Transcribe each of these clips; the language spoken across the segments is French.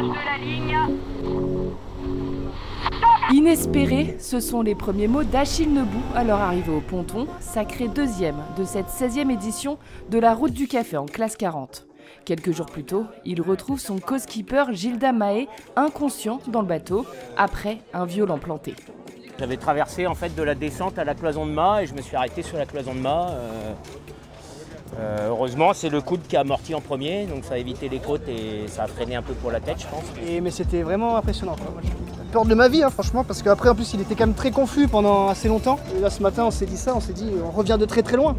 de la ligne. Inespérés, ce sont les premiers mots d'Achille Nebou à leur arrivée au ponton, sacré deuxième de cette 16e édition de la Route du Café en classe 40. Quelques jours plus tôt, il retrouve son co-skipper Gilda Mahé inconscient dans le bateau après un violent planté. J'avais traversé en fait de la descente à la cloison de mât et je me suis arrêté sur la cloison de mât. Heureusement, c'est le coude qui a amorti en premier, donc ça a évité les côtes et ça a freiné un peu pour la tête, je pense. Mais c'était vraiment impressionnant, quoi. Moi, j'ai eu peur de ma vie, hein, franchement, parce qu'après, en plus, il était quand même très confus pendant assez longtemps. Et là, ce matin, on s'est dit ça, on s'est dit, on revient de très très loin.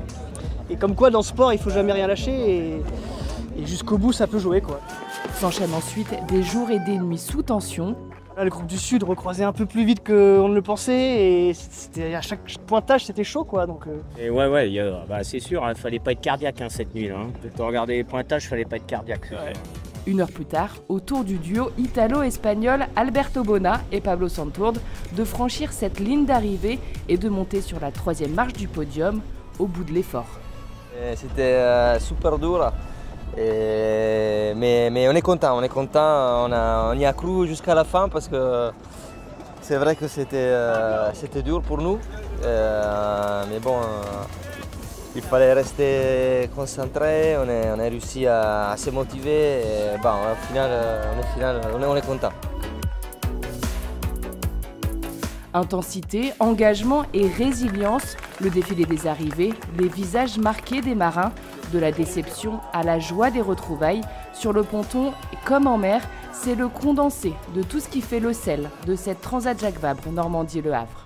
Et comme quoi, dans ce sport, il faut jamais rien lâcher et jusqu'au bout, ça peut jouer, quoi. S'enchaînent ensuite des jours et des nuits sous tension. Là, le groupe du Sud recroisait un peu plus vite qu'on ne le pensait et c'était, à chaque pointage c'était chaud quoi. Donc, Et ouais, c'est sûr, il fallait pas être cardiaque cette nuit là. Quand on regardait les pointages, fallait pas être cardiaque. Ouais. Une heure plus tard, au tour du duo italo-espagnol Alberto Bona et Pablo Santourde de franchir cette ligne d'arrivée et de monter sur la 3e marche du podium au bout de l'effort. C'était super dur. Mais on est content, on y a cru jusqu'à la fin parce que c'est vrai que c'était dur pour nous. Mais bon, il fallait rester concentré, on a réussi à se motiver et bon, au final, on est content. Intensité, engagement et résilience, le défilé des arrivées, les visages marqués des marins, de la déception à la joie des retrouvailles, sur le ponton comme en mer, c'est le condensé de tout ce qui fait le sel de cette Transat Jacques Vabre Normandie-Le Havre.